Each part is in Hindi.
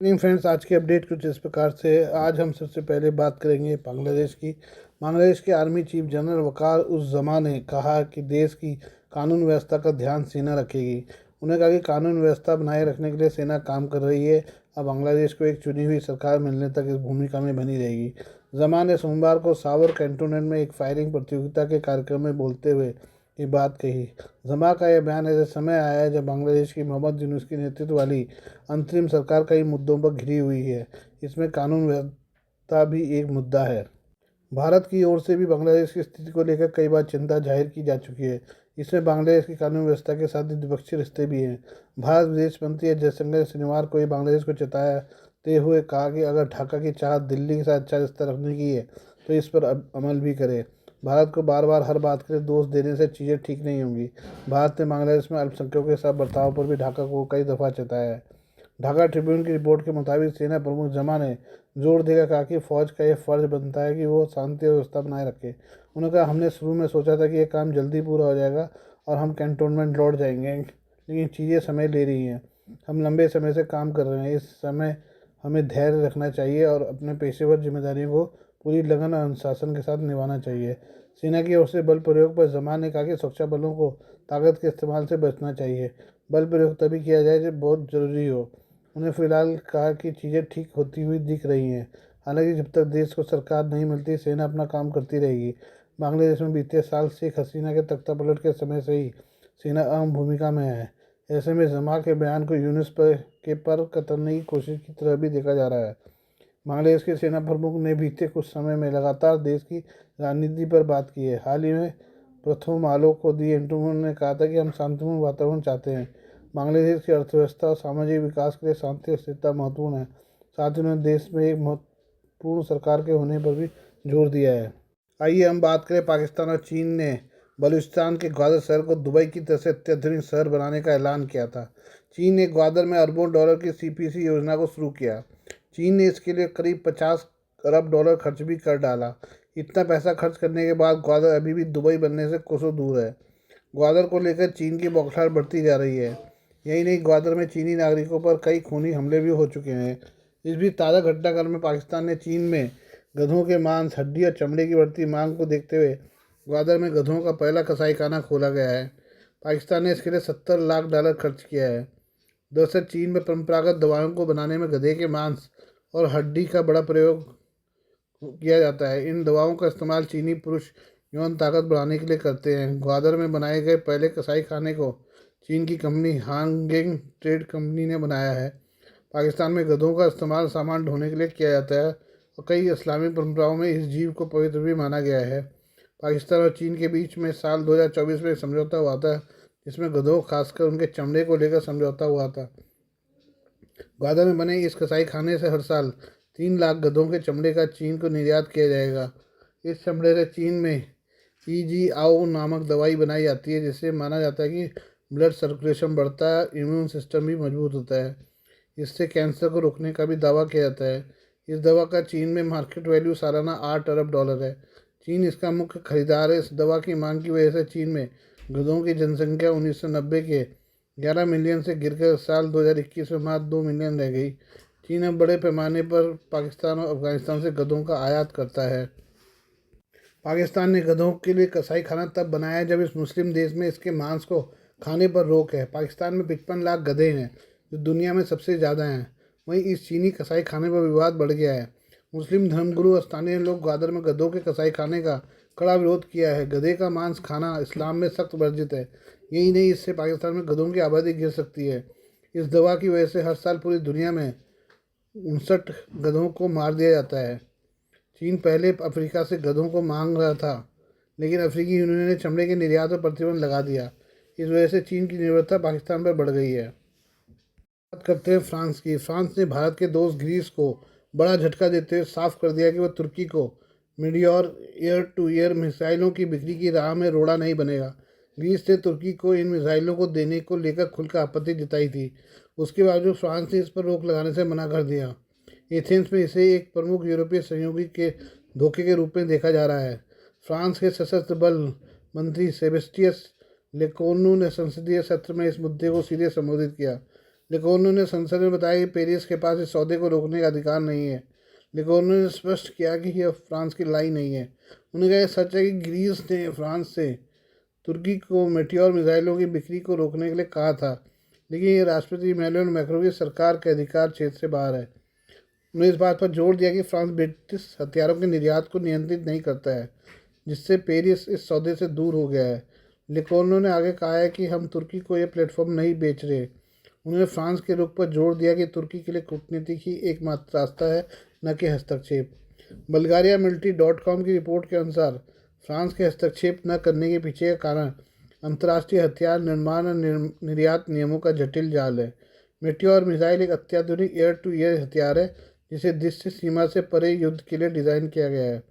नहीं फ्रेंड्स, आज की अपडेट कुछ इस प्रकार से। आज हम सबसे पहले बात करेंगे बांग्लादेश की। बांग्लादेश के आर्मी चीफ जनरल वकार उस जमा ने कहा कि देश की कानून व्यवस्था का ध्यान सेना रखेगी। उन्होंने कहा कि कानून व्यवस्था बनाए रखने के लिए सेना काम कर रही है। अब बांग्लादेश को एक चुनी हुई सरकार मिलने तक इस भूमिका में बनी रहेगी। जमा ने सोमवार को सावर कैंटोनमेंट में एक फायरिंग प्रतियोगिता के कार्यक्रम में बोलते हुए ये बात कही। जमा का यह बयान ऐसे समय आया है जब बांग्लादेश की मोहम्मद यूनूस की नेतृत्व वाली अंतरिम सरकार कई मुद्दों पर घिरी हुई है। इसमें कानून व्यवस्था भी एक मुद्दा है। भारत की ओर से भी बांग्लादेश की स्थिति को लेकर कई बार चिंता जाहिर की जा चुकी है। इसमें बांग्लादेश की कानून व्यवस्था के साथ ही द्विपक्षीय रिश्ते भी हैं। भारत विदेश मंत्री एस जयशंकर ने शनिवार को ही बांग्लादेश को चेताते हुए कहा कि अगर ढाका की चाहत दिल्ली के साथ अच्छा रिश्ता रखने की है तो इस पर अमल भी करे। भारत को बार बार हर बात के लिए दोष देने से चीज़ें ठीक नहीं होंगी। भारत ने बांग्लादेश में अल्पसंख्यकों के साथ बर्ताव पर भी ढाका को कई दफ़ा चेताया है। ढाका ट्रिब्यून की रिपोर्ट के मुताबिक सेना प्रमुख जमा ने जोर देकर कहा कि फ़ौज का यह फ़र्ज बनता है कि वो शांति और व्यवस्था बनाए रखे। उन्होंने कहा, हमने शुरू में सोचा था कि यह काम जल्दी पूरा हो जाएगा और हम कैंटोनमेंट लौट जाएंगे, लेकिन चीज़ें समय ले रही हैं। हम लंबे समय से काम कर रहे हैं। इस समय हमें धैर्य रखना चाहिए और अपने पेशेवर जिम्मेदारियों को पूरी लगन और अनुशासन के साथ निभाना चाहिए। सेना की ओर से बल प्रयोग पर जमान ने कहा कि सुरक्षा बलों को ताकत के इस्तेमाल से बचना चाहिए। बल प्रयोग तभी किया जाए जब बहुत ज़रूरी हो। उन्हें फिलहाल कहा कि चीज़ें ठीक होती हुई दिख रही हैं। हालांकि जब तक देश को सरकार नहीं मिलती, सेना अपना काम करती रहेगी। बांग्लादेश में बीते साल शेख हसीना के तख्तापलट के समय से ही सेना अहम भूमिका में है। ऐसे में जमा के बयान को यूनुस पर कतरने की कोशिश की तरह भी देखा जा रहा है। बांग्लादेश के सेना प्रमुख ने बीते कुछ समय में लगातार देश की राजनीति पर बात की है। हाल ही में प्रथम आलोक को दिए इंटरव्यू ने कहा था कि हम शांतिपूर्ण वातावरण चाहते हैं। बांग्लादेश की अर्थव्यवस्था और सामाजिक विकास के लिए शांति और स्थिरता महत्वपूर्ण है। साथ ही उन्होंने देश में एक महत्वपूर्ण सरकार के होने पर भी जोर दिया है। आइए हम बात करें पाकिस्तान और चीन ने बलूचिस्तान के ग्वादर शहर को दुबई की तरह से अत्याधुनिक शहर बनाने का ऐलान किया था। चीन ने ग्वादर में अरबों डॉलर की सीपीसी योजना को शुरू किया। चीन ने इसके लिए करीब 50 अरब डॉलर खर्च भी कर डाला। इतना पैसा खर्च करने के बाद ग्वादर अभी भी दुबई बनने से कोसों दूर है। ग्वादर को लेकर चीन की बौखलाहट बढ़ती जा रही है। यही नहीं, ग्वादर में चीनी नागरिकों पर कई खूनी हमले भी हो चुके हैं। इस बीच ताज़ा घटनाक्रम में पाकिस्तान ने चीन में गधों के मांस, हड्डी और चमड़े की बढ़ती मांग को देखते हुए ग्वादर में गधों का पहला कसाईखाना खोला गया है। पाकिस्तान ने इसके लिए $70 लाख खर्च किया है। दरअसल चीन में परंपरागत दवाओं को बनाने में गधे के मांस और हड्डी का बड़ा प्रयोग किया जाता है। इन दवाओं का इस्तेमाल चीनी पुरुष यौन ताकत बढ़ाने के लिए करते हैं। ग्वादर में बनाए गए पहले कसाई खाने को चीन की कंपनी हांगेंग ट्रेड कंपनी ने बनाया है। पाकिस्तान में गधों का इस्तेमाल सामान ढोने के लिए किया जाता है और कई इस्लामी परंपराओं में इस जीव को पवित्र भी माना गया है। पाकिस्तान और चीन के बीच में साल 2024 में एक समझौता हुआ था, जिसमें गधों, खासकर उनके चमड़े को लेकर समझौता हुआ था। ग्वादर में बने इस कसाई खाने से हर साल 3 लाख गधों के चमड़े का चीन को निर्यात किया जाएगा। इस चमड़े से चीन में ईजीआओ नामक दवाई बनाई जाती है, जिससे माना जाता है कि ब्लड सर्कुलेशन बढ़ता है, इम्यून सिस्टम भी मजबूत होता है। इससे कैंसर को रोकने का भी दावा किया जाता है। इस दवा का चीन में मार्केट वैल्यू सालाना 8 अरब डॉलर है। चीन इसका मुख्य खरीदार है। इस दवा की मांग की वजह से चीन में गधों की जनसंख्या 1990 के 11 मिलियन से गिरकर साल 2021 में मात्र 2 मिलियन रह गई। चीन अब बड़े पैमाने पर पाकिस्तान और अफगानिस्तान से गधों का आयात करता है। पाकिस्तान ने गधों के लिए कसाई खाना तब बनाया जब इस मुस्लिम देश में इसके मांस को खाने पर रोक है। पाकिस्तान में 55 लाख गधे हैं, जो दुनिया में सबसे ज़्यादा हैं। वहीं इस चीनी कसाई खाने पर विवाद बढ़ गया है। मुस्लिम धर्मगुरु और स्थानीय लोग ग्वादर में गधों के कसाई खाने का कड़ा विरोध किया है। गधे का मांस खाना इस्लाम में सख्त वर्जित है। यही नहीं, इससे पाकिस्तान में गधों की आबादी गिर सकती है। इस दवा की वजह से हर साल पूरी दुनिया में 59 गधों को मार दिया जाता है। चीन पहले अफ्रीका से गधों को मांग रहा था, लेकिन अफ्रीकी यूनियन ने चमड़े के निर्यात पर प्रतिबंध लगा दिया। इस वजह से चीन की निर्भरता पाकिस्तान पर बढ़ गई है। बात करते हैं फ्रांस की। फ्रांस ने भारत के दोस्त ग्रीस को बड़ा झटका देते हुए साफ कर दिया कि वह तुर्की को मीडियोर एयर टू एयर मिसाइलों की बिक्री की राह में रोड़ा नहीं बनेगा। ग्रीस ने तुर्की को इन मिसाइलों को देने को लेकर खुलकर आपत्ति जताई थी। उसके बावजूद फ्रांस ने इस पर रोक लगाने से मना कर दिया। एथेंस में इसे एक प्रमुख यूरोपीय सहयोगी के धोखे के रूप में देखा जा रहा है। फ्रांस के सशस्त्र बल मंत्री सेबेस्टियस लेकोर्नू ने संसदीय सत्र में इस मुद्दे को सीधे संबोधित किया। लेकोनू ने संसद में बताया कि पेरिस के पास इस सौदे को रोकने का अधिकार नहीं है। लेकोनू ने स्पष्ट किया कि यह फ्रांस की लड़ाई नहीं है। उन्होंने कहा यह सच है कि ग्रीस ने फ्रांस से तुर्की को मेटियोर मिसाइलों की बिक्री को रोकने के लिए कहा था, लेकिन ये राष्ट्रपति इमैनुअल मैक्रों की सरकार के अधिकार क्षेत्र से बाहर है। उन्होंने इस बात पर जोर दिया कि फ्रांस ब्रिटिश हथियारों के निर्यात को नियंत्रित नहीं करता है, जिससे पेरिस इस सौदे से दूर हो गया है। लेकोनू ने आगे कहा है कि हम तुर्की को यह प्लेटफॉर्म नहीं बेच रहे। उन्होंने फ्रांस के रुख पर जोर दिया कि तुर्की के लिए कूटनीति ही एकमात्र रास्ता है, न कि हस्तक्षेप। बल्गारिया मिलिट्री .com की रिपोर्ट के अनुसार फ्रांस के हस्तक्षेप न करने के पीछे का कारण अंतर्राष्ट्रीय हथियार निर्माण और निर्यात नियमों का जटिल जाल है। मेटियोर मिसाइल एक अत्याधुनिक एयर टू एयर हथियार है जिसे दृश्य सीमा से परे युद्ध के लिए डिज़ाइन किया गया है।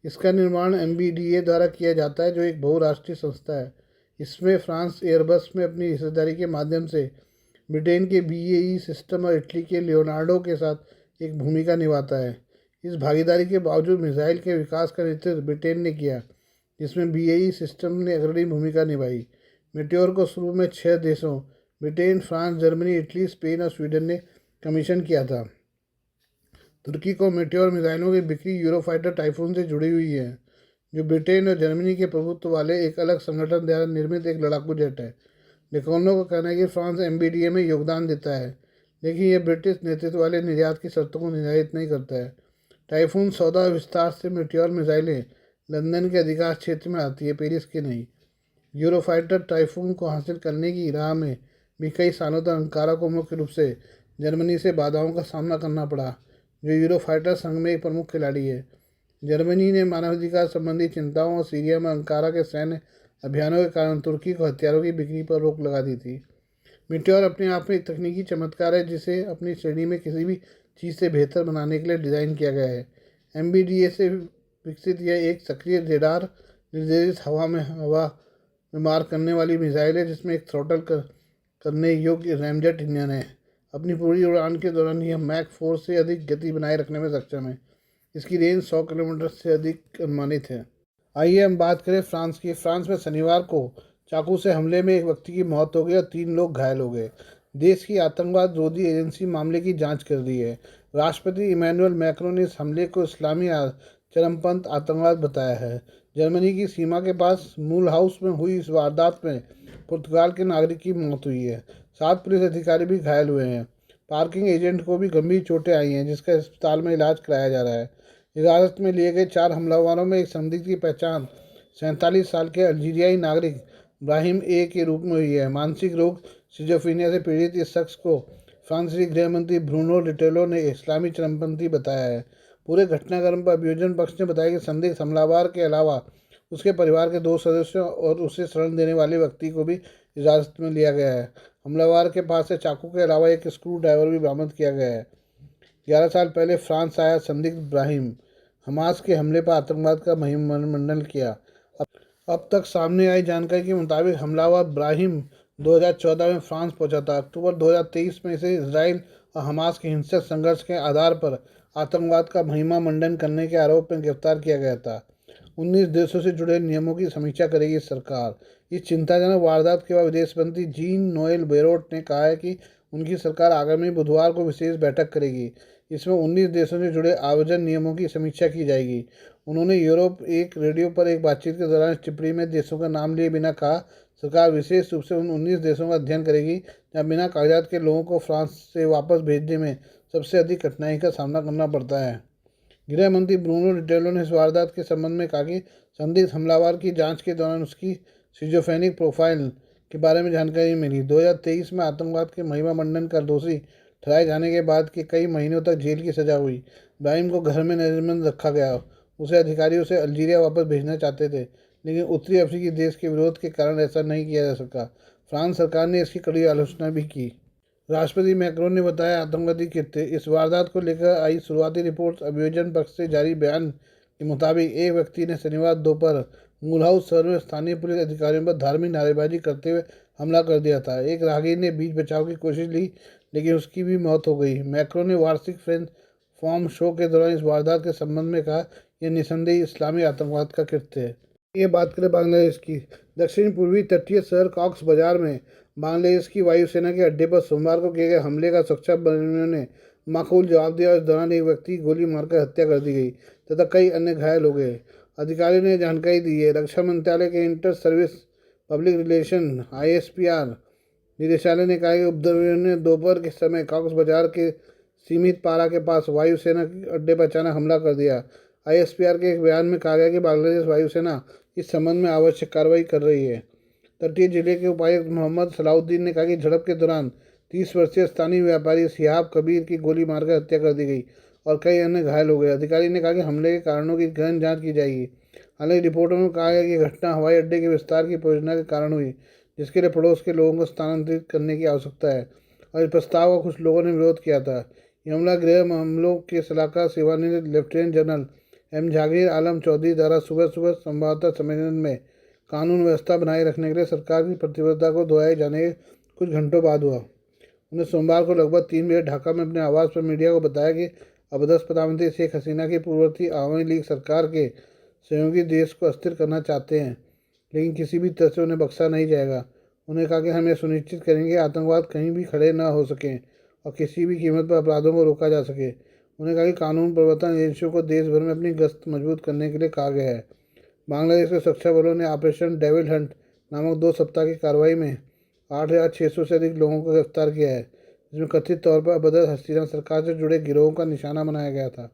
इसका निर्माण MBDA द्वारा किया जाता है, जो एक बहुराष्ट्रीय संस्था है। इसमें फ्रांस एयरबस में अपनी हिस्सेदारी के माध्यम से ब्रिटेन के BAE सिस्टम और इटली के लियोनार्डो के साथ एक भूमिका निभाता है। इस भागीदारी के बावजूद मिसाइल के विकास का नेतृत्व ब्रिटेन ने किया, जिसमें BAE सिस्टम ने अग्रणी भूमिका निभाई। मेटियोर को शुरू में 6 देशों Britain, France, Germany, Italy, Spain और स्वीडन ने कमीशन किया था। तुर्की को मेटियोर मिसाइलों की बिक्री यूरोफाइटर टाइफून से जुड़ी हुई है, जो ब्रिटेन और जर्मनी के प्रभुत्व वाले एक अलग संगठन द्वारा निर्मित एक लड़ाकू जेट है। लेकोनो का कहना है कि फ्रांस MBDA में योगदान देता है, लेकिन यह ब्रिटिश नेतृत्व वाले निर्यात की शर्तों को निर्धारित नहीं करता है। टाइफून सौदा विस्तार से मेटियोर मिसाइलें लंदन के अधिकार क्षेत्र में आती है, पेरिस के नहीं। यूरोफाइटर टाइफून को हासिल करने की राह में भी कई सालों तक अंकारा को मुख्य रूप से जर्मनी से बाधाओं का सामना करना पड़ा, जो यूरोफाइटर संघ में एक प्रमुख खिलाड़ी है। जर्मनी ने मानवाधिकार संबंधी चिंताओं और सीरिया में अंकारा के सैन्य अभियानों के कारण तुर्की को हथियारों की बिक्री पर रोक लगा दी थी। मेटियोर अपने आप में एक तकनीकी चमत्कार है, जिसे अपनी श्रेणी में किसी भी चीज़ से बेहतर बनाने के लिए डिज़ाइन किया गया है। MBDA से विकसित यह एक सक्रिय रेडार निर्देशित हवा में मार करने वाली मिसाइल है, जिसमें एक थ्रॉटल करने योग्य रैमजेट इंजन है। अपनी पूरी उड़ान के दौरान यह मैक 4 से अधिक गति बनाए रखने में सक्षम है। इसकी रेंज 100 किलोमीटर से अधिक अनुमानित है। आइए हम बात करें फ्रांस की। फ्रांस में शनिवार को चाकू से हमले में एक व्यक्ति की मौत हो गई और 3 लोग घायल हो गए। देश की आतंकवाद रोधी एजेंसी मामले की जांच कर रही है। राष्ट्रपति इमैनुअल मैक्रों ने इस हमले को इस्लामी चरमपंथ आतंकवाद बताया है। जर्मनी की सीमा के पास मूल हाउस में हुई इस वारदात में पुर्तगाल के नागरिक की मौत हुई है। 7 पुलिस अधिकारी भी घायल हुए हैं। पार्किंग एजेंट को भी गंभीर चोटें आई हैं, जिसका अस्पताल में इलाज कराया जा रहा है। हिरासत में लिए गए 4 हमलावरों में एक संदिग्ध की पहचान 47 साल के अल्जीरियाई नागरिक ब्राहिम ए के रूप में हुई है। मानसिक रोग सिजोफ्रेनिया से पीड़ित इस शख्स को फ्रांसीसी गृह मंत्री ब्रूनो रिटेलो ने इस्लामी चरमपंथी बताया है। पूरे घटनाक्रम पर अभियोजन पक्ष ने बताया कि संदिग्ध हमलावर के अलावा उसके परिवार के 2 सदस्यों और उसे शरण देने वाले व्यक्ति को भी हिरासत में लिया गया है। हमलावर के पास से चाकू के अलावा एक स्क्रू ड्राइवर भी बरामद किया गया है। 11 साल पहले फ्रांस आया संदिग्ध ब्राहिम हमास के हमले पर आतंकवाद का महिमंडन किया। अब तक सामने आई जानकारी के मुताबिक हमलावर ब्राहिम 2014 में फ्रांस पहुंचा था। अक्टूबर 2023 में इसे इजराइल और हमास के हिंसक संघर्ष के आधार पर आतंकवाद का महिमा मंडन करने के आरोप में गिरफ्तार किया गया था। 19 देशों से जुड़े नियमों की समीक्षा करेगी सरकार। इस चिंताजनक वारदात के बाद विदेश मंत्री जीन नोएल बेरोट ने कहा है कि उनकी सरकार आगामी बुधवार को विशेष बैठक करेगी। इसमें 19 देशों से जुड़े आयोजन नियमों की समीक्षा की जाएगी। उन्होंने यूरोप एक रेडियो पर एक बातचीत के दौरान इस टिप्पणी में देशों का नाम लिए बिना कहा, सरकार विशेष रूप से उन 19 देशों का अध्ययन करेगी जहाँ बिना कागजात के लोगों को फ्रांस से वापस भेजने में सबसे अधिक कठिनाई का सामना करना पड़ता है। गृह मंत्री ब्रूनो रिटेलो ने इस वारदात के संबंध में कहा कि संदिग्ध हमलावर की जांच के दौरान उसकी सिजोफ्रेनिक प्रोफाइल के बारे में जानकारी मिली। 2023 में आतंकवाद के महिमा मंडन का दोषी ठहराए जाने के बाद के कई महीनों तक जेल की सजा हुई। ब्राहिम को घर में नजरबंद रखा गया। उसे अधिकारी उसे अल्जीरिया वापस भेजना चाहते थे, लेकिन उत्तरी अफ्रीकी देश के विरोध के कारण ऐसा नहीं किया जा सका। फ्रांस सरकार ने इसकी कड़ी आलोचना भी की। राष्ट्रपति मैक्रोन ने बताया आतंकवादी कृत्य। इस वारदात को लेकर आई शुरुआती रिपोर्ट अभियोजन पक्ष से जारी बयान के मुताबिक एक व्यक्ति ने शनिवार दोपहर मूलहाउस शहर में स्थानीय पुलिस अधिकारियों पर धार्मिक नारेबाजी करते हुए हमला कर दिया था। एक राहगीर ने बीच बचाव की कोशिश ली, लेकिन उसकी भी मौत हो गई। मैक्रोन ने वार्षिक फ्रेंच फॉर्म शो के दौरान इस वारदात के संबंध में कहा, यह निसंदेह इस्लामी आतंकवाद का कृत्य है। ये बात करें बांग्लादेश की। दक्षिण पूर्वी तटीय शहर कॉक्स बाजार में बांग्लादेश की वायुसेना के अड्डे पर सोमवार को किए गए हमले का सुरक्षा बलों ने माकूल जवाब दिया और इस दौरान एक व्यक्ति की गोली मारकर हत्या कर दी गई तथा कई अन्य घायल हो गए। अधिकारियों ने जानकारी दी है। रक्षा मंत्रालय के inter service public relation ISPR निदेशालय ने कहा कि उपद्रवियों ने दोपहर के समय काकस बाजार के सीमित पारा के पास वायुसेना के अड्डे पर अचानक हमला कर दिया। ISPR के एक बयान में कहा गया कि बांग्लादेश वायुसेना इस संबंध में आवश्यक कार्रवाई कर रही है। तटीय जिले के उपायुक्त मोहम्मद सलाउद्दीन ने कहा कि झड़प के दौरान 30 वर्षीय स्थानीय व्यापारी शिहाब कबीर की गोली मारकर हत्या कर दी गई और कई अन्य घायल हो गए। अधिकारी ने कहा कि हमले के कारणों की गहन जांच की जाएगी। हालांकि रिपोर्टों में कहा गया कि घटना हवाई अड्डे के विस्तार की परियोजना के कारण हुई, जिसके लिए पड़ोस के लोगों को स्थानांतरित करने की आवश्यकता है और इस प्रस्ताव का कुछ लोगों ने विरोध किया था। यह हमला गृह मामलों के सलाहकार सेवानिवृत्त लेफ्टिनेंट जनरल M जहांगीर आलम चौधरी द्वारा सुबह सुबह संवाददाता सम्मेलन में कानून व्यवस्था बनाए रखने के लिए सरकार की प्रतिबद्धता को दोहराए जाने के कुछ घंटों बाद हुआ। उन्होंने सोमवार को लगभग 3 बजे ढाका में अपने आवास पर मीडिया को बताया कि अबदस प्रधानमंत्री शेख हसीना की पूर्ववर्ती आवामी लीग सरकार के सहयोगी देश को अस्थिर करना चाहते हैं, लेकिन किसी भी तरह से उन्हें बख्शा नहीं जाएगा। उन्होंने कहा कि हम यह सुनिश्चित करेंगे कि आतंकवाद कहीं भी खड़े न हो सकें और किसी भी कीमत पर अपराधों को रोका जा सके। उन्होंने कहा कि कानून प्रवर्तन एजेंसियों को देश भर में अपनी गश्त मजबूत करने के लिए कहा गया है। बांग्लादेश के सुरक्षा बलों ने ऑपरेशन डेविल हंट नामक 2 सप्ताह की कार्रवाई में 8,600 से अधिक लोगों को गिरफ्तार किया है, जिसमें कथित तौर पर अबदस हसीना सरकार से जुड़े गिरोहों का निशाना बनाया गया था।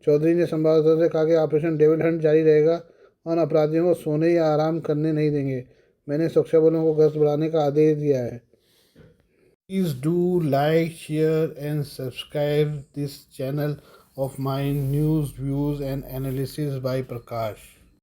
चौधरी ने संवाददाताओं से कहा कि ऑपरेशन डेविल हंट जारी रहेगा और अपराधियों को सोने या आराम करने नहीं देंगे। मैंने सुरक्षा बलों को गश्त बढ़ाने का आदेश दिया है। Please do like, share and subscribe this channel of mine, news, views and analysis by Prakash.